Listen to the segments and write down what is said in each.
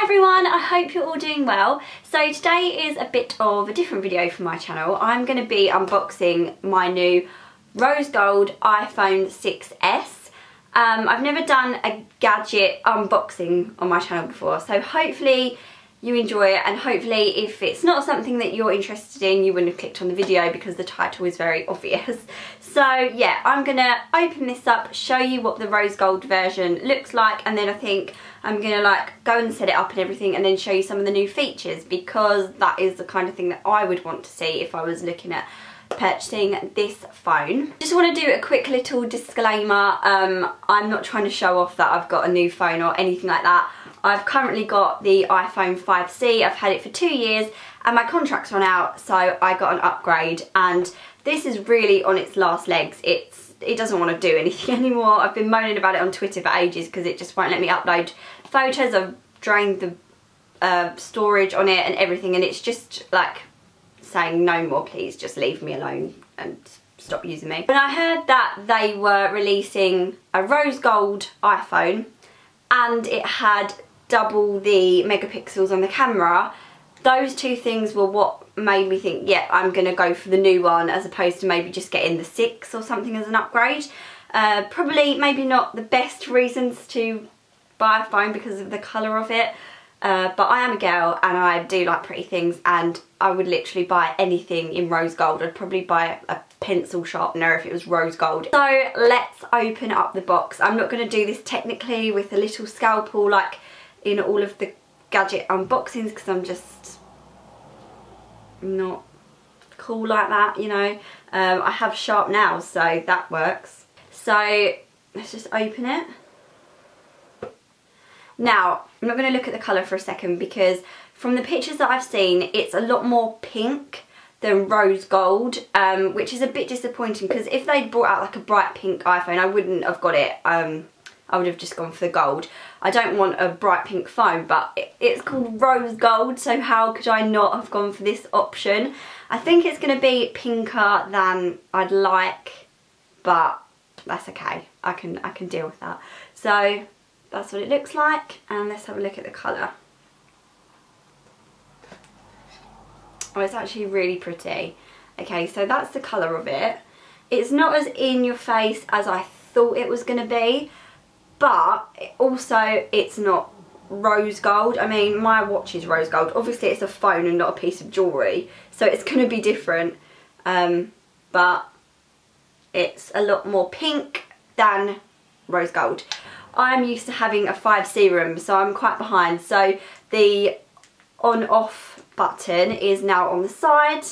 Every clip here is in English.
everyone, I hope you're all doing well. So today is a bit of a different video for my channel. I'm going to be unboxing my new rose gold iPhone 6s. I've never done a gadget unboxing on my channel before, so hopefully you enjoy it, and hopefully if it's not something that you're interested in, you wouldn't have clicked on the video because the title is very obvious. So yeah, I'm gonna open this up, show you what the rose gold version looks like, and then I think I'm gonna like go and set it up and everything, and then show you some of the new features, because that is the kind of thing that I would want to see if I was looking at purchasing this phone. Just want to do a quick little disclaimer. I'm not trying to show off that I've got a new phone or anything like that. I've currently got the iPhone 5C, I've had it for 2 years and my contract's run out, so I got an upgrade, and this is really on its last legs. It doesn't want to do anything anymore. I've been moaning about it on Twitter for ages because it just won't let me upload photos. I've drained the storage on it and everything, and it's just like saying no more, please just leave me alone and stop using me. When I heard that they were releasing a rose gold iPhone and it had double the megapixels on the camera, those two things were what made me think, yeah, I'm gonna go for the new one as opposed to maybe just getting the 6 or something as an upgrade. Probably maybe not the best reasons to buy a phone because of the colour of it, but I am a girl and I do like pretty things, and I would literally buy anything in rose gold. I'd probably buy a pencil sharpener if it was rose gold. So let's open up the box. I'm not going to do this technically with a little scalpel like in all of the gadget unboxings, because I'm just not cool like that, you know. I have sharp nails, so that works. So let's just open it. Now, I'm not going to look at the colour for a second, because from the pictures that I've seen, it's a lot more pink than rose gold, which is a bit disappointing, because if they'd brought out like a bright pink iPhone, I wouldn't have got it. I would have just gone for the gold. I don't want a bright pink phone, but it's called rose gold, so how could I not have gone for this option? I think it's going to be pinker than I'd like, but that's okay. I can deal with that. So that's what it looks like, and let's have a look at the colour. Oh, it's actually really pretty. Okay, so that's the colour of it. It's not as in your face as I thought it was going to be, but also it's not rose gold. I mean, my watch is rose gold. Obviously it's a phone and not a piece of jewellery, so it's going to be different, but it's a lot more pink than rose gold. I'm used to having a 5C room, so I'm quite behind. So the on-off button is now on the side,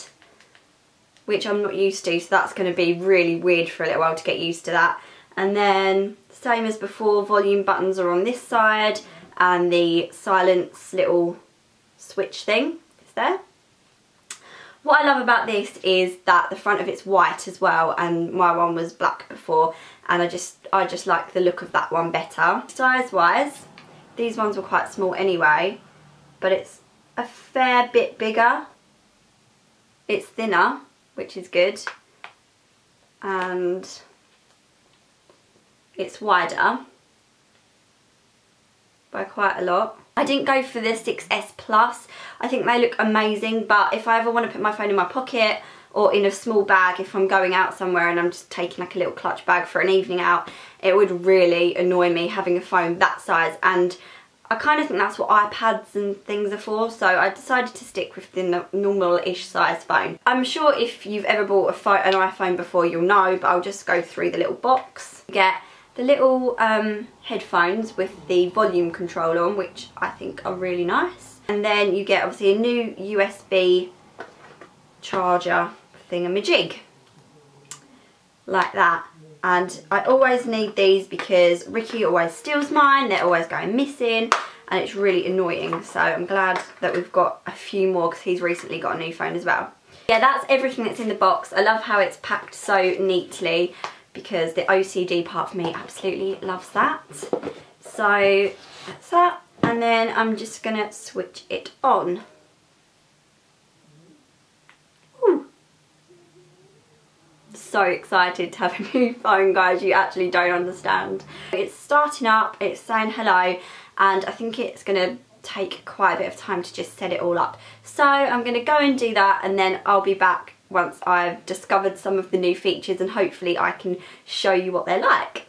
which I'm not used to, so that's going to be really weird for a little while to get used to that. And then same as before, volume buttons are on this side, and the silence little switch thing is there. What I love about this is that the front of it's white as well, and my one was black before, and I just like the look of that one better. Size wise, these ones were quite small anyway, but it's a fair bit bigger. It's thinner, which is good, and it's wider by quite a lot. I didn't go for the 6S Plus. I think they look amazing, but if I ever want to put my phone in my pocket or in a small bag, if I'm going out somewhere and I'm just taking like a little clutch bag for an evening out, it would really annoy me having a phone that size, and I kind of think that's what iPads and things are for, so I decided to stick with the normal-ish size phone. I'm sure if you've ever bought an iPhone before, you'll know, but I'll just go through the little box. You get the little headphones with the volume control on, which I think are really nice. And then you get obviously a new USB charger thingamajig, like that. And I always need these because Ricky always steals mine, they're always going missing, and it's really annoying. So I'm glad that we've got a few more, because he's recently got a new phone as well. Yeah, that's everything that's in the box. I love how it's packed so neatly, because the OCD part for me absolutely loves that. So that's that, and then I'm just gonna switch it on. Ooh. So excited to have a new phone, guys, you actually don't understand. It's starting up, it's saying hello, and I think it's gonna take quite a bit of time to just set it all up. So I'm going to go and do that, and then I'll be back once I've discovered some of the new features, and hopefully I can show you what they're like.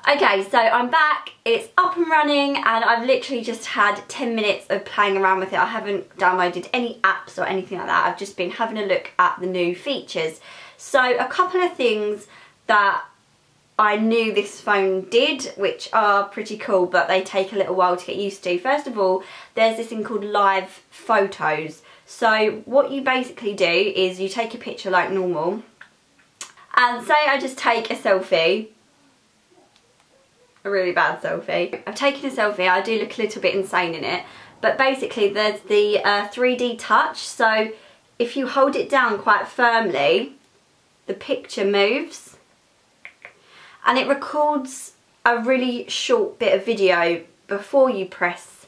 Okay, so I'm back, it's up and running, and I've literally just had 10 minutes of playing around with it. I haven't downloaded any apps or anything like that. I've just been having a look at the new features. So a couple of things that I knew this phone did, which are pretty cool, but they take a little while to get used to. First of all, there's this thing called live photos. So what you basically do is you take a picture like normal, and say I just take a selfie, a really bad selfie. I've taken a selfie, I do look a little bit insane in it, but basically there's the 3D touch. So if you hold it down quite firmly, the picture moves, and it records a really short bit of video before you press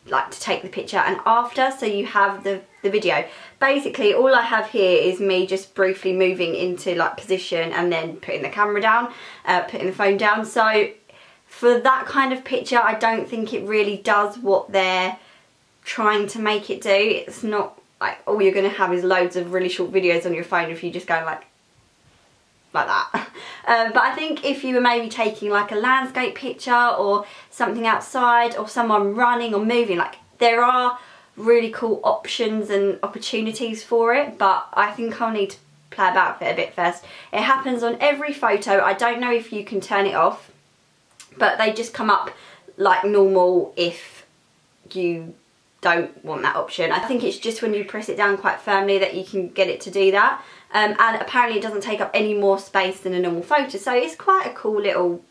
like to take the picture and after, so you have the video. Basically all I have here is me just briefly moving into like position and then putting the camera down, putting the phone down. So for that kind of picture I don't think it really does what they're trying to make it do. It's not like all you're going to have is loads of really short videos on your phone if you just go like that. But I think if you were maybe taking like a landscape picture or something outside, or someone running or moving, like there are really cool options and opportunities for it, but I think I'll need to play about with it a bit first. It happens on every photo. I don't know if you can turn it off, but they just come up like normal if you don't want that option. I think it's just when you press it down quite firmly that you can get it to do that. And apparently it doesn't take up any more space than a normal photo, so it's quite a cool little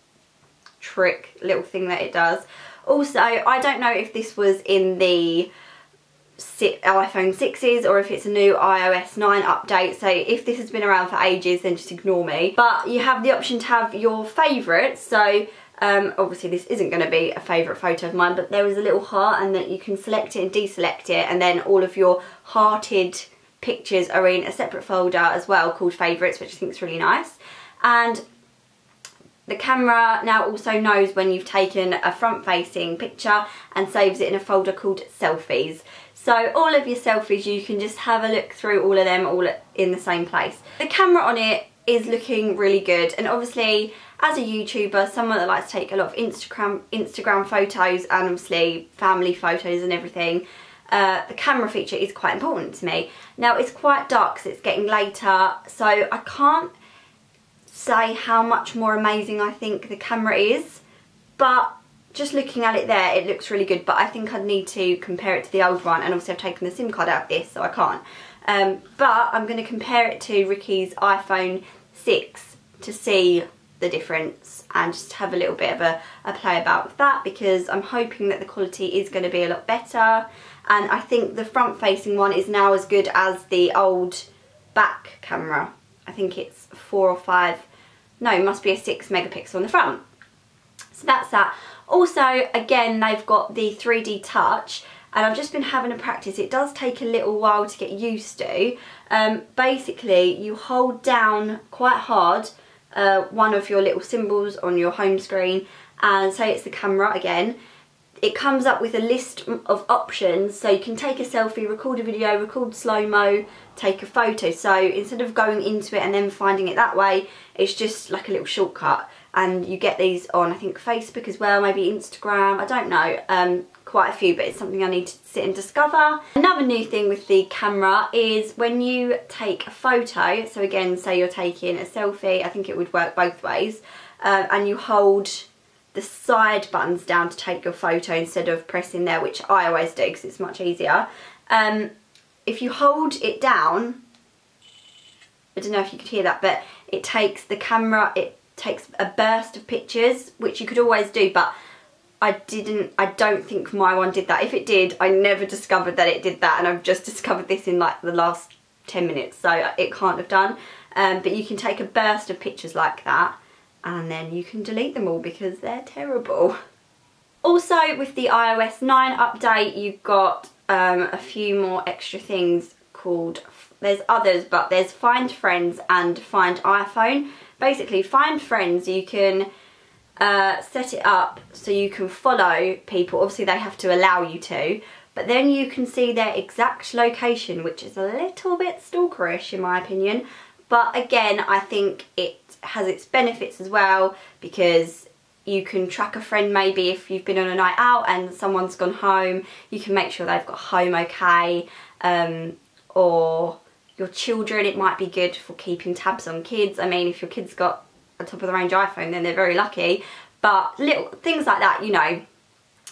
little thing that it does. Also, I don't know if this was in the iPhone 6s or if it's a new iOS 9 update, so if this has been around for ages then just ignore me. But you have the option to have your favourites, so obviously this isn't going to be a favourite photo of mine, but there is a little heart and that you can select it and deselect it, and then all of your hearted pictures are in a separate folder as well called favourites, which I think is really nice. And the camera now also knows when you've taken a front facing picture and saves it in a folder called selfies. So all of your selfies, you can just have a look through all of them all in the same place. The camera on it is looking really good, and obviously as a YouTuber, someone that likes to take a lot of Instagram photos and obviously family photos and everything, the camera feature is quite important to me. Now it's quite dark because it's getting later, so I can't say how much more amazing I think the camera is, but just looking at it there it looks really good. But I think I'd need to compare it to the old one, and obviously I've taken the SIM card out of this so I can't. But I'm going to compare it to Ricky's iPhone 6 to see the difference and just have a little bit of a play about with that, because I'm hoping that the quality is going to be a lot better. And I think the front facing one is now as good as the old back camera. I think it's 4 or 5, no, it must be a 6 megapixel on the front. So that's that. Also, again, they've got the 3D touch, and I've just been having a practice. It does take a little while to get used to. Basically, you hold down quite hard one of your little symbols on your home screen, and say it's the camera again. It comes up with a list of options, so you can take a selfie, record a video, record slow-mo, take a photo. So instead of going into it and then finding it that way, it's just like a little shortcut. And you get these on, I think, Facebook as well, maybe Instagram, I don't know, quite a few, but it's something I need to sit and discover. Another new thing with the camera is when you take a photo, so again, say you're taking a selfie, I think it would work both ways, and you hold the side buttons down to take your photo instead of pressing there, which I always do because it's much easier. If you hold it down, I don't know if you could hear that, but it takes the camera, it takes a burst of pictures, which you could always do, but I don't think my one did that. If it did, I never discovered that it did that, and I've just discovered this in like the last 10 minutes, so it can't have done. But you can take a burst of pictures like that, and then you can delete them all because they're terrible. Also, with the iOS 9 update, you've got a few more extra things called, there's others, but there's Find Friends and Find iPhone. Basically, Find Friends, you can set it up so you can follow people. Obviously they have to allow you to, but then you can see their exact location, which is a little bit stalkerish in my opinion. But again, I think it has its benefits as well, because you can track a friend. Maybe if you've been on a night out and someone's gone home, you can make sure they've got home okay. Or your children, it might be good for keeping tabs on kids. I mean, if your kid's got a top of the range iPhone, then they're very lucky. But little things like that, you know,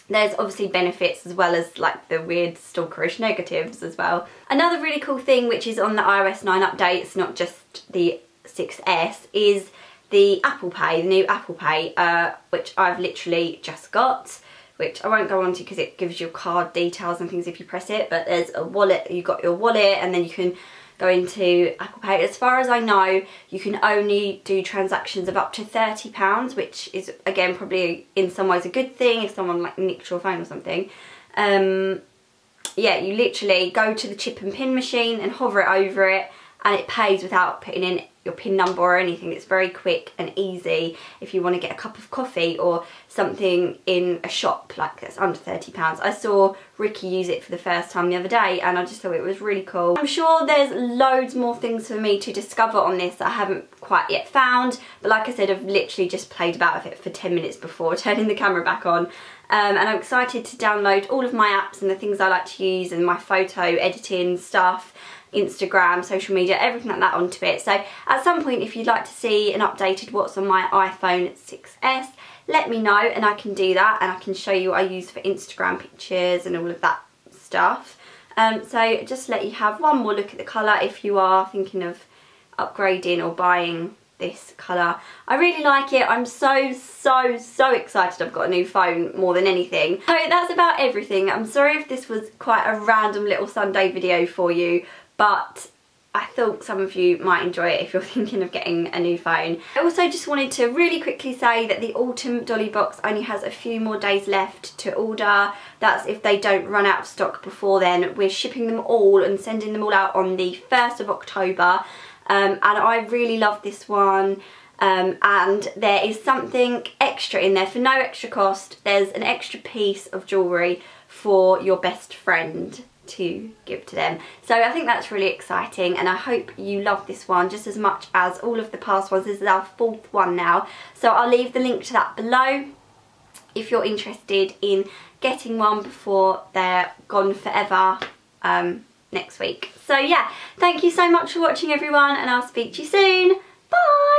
there's obviously benefits as well as like the weird stalkerish negatives as well. Another really cool thing which is on the iOS 9 updates, not just the 6S, is the Apple Pay, the new Apple Pay, which I've literally just got, which I won't go on to because it gives you card details and things if you press it, but there's a wallet, you've got your wallet, and then you can go into Apple Pay. As far as I know, you can only do transactions of up to £30, which is again probably in some ways a good thing if someone like nicked your phone or something. Yeah, you literally go to the chip and pin machine and hover it over it, and it pays without putting in your PIN number or anything. It's very quick and easy if you want to get a cup of coffee or something in a shop like that's under £30. I saw Ricky use it for the first time the other day and I just thought it was really cool. I'm sure there's loads more things for me to discover on this that I haven't quite yet found, but like I said, I've literally just played about with it for 10 minutes before turning the camera back on. And I'm excited to download all of my apps and the things I like to use and my photo editing stuff, Instagram, social media, everything like that onto it. So at some point, if you'd like to see an updated what's on my iPhone 6S, let me know and I can do that, and I can show you what I use for Instagram pictures and all of that stuff. So just let you have one more look at the colour if you are thinking of upgrading or buying this colour. I really like it. I'm so excited I've got a new phone more than anything. So that's about everything. I'm sorry if this was quite a random little Sunday video for you, but I thought some of you might enjoy it if you're thinking of getting a new phone. I also just wanted to really quickly say that the autumn dolly box only has a few more days left to order. That's if they don't run out of stock before then. We're shipping them all and sending them all out on the 1st of October. And I really love this one. And there is something extra in there for no extra cost. There's an extra piece of jewellery for your best friend to give to them. So I think that's really exciting, and I hope you love this one just as much as all of the past ones. This is our 4th one now, so I'll leave the link to that below if you're interested in getting one before they're gone forever next week. So yeah, thank you so much for watching everyone, and I'll speak to you soon. Bye!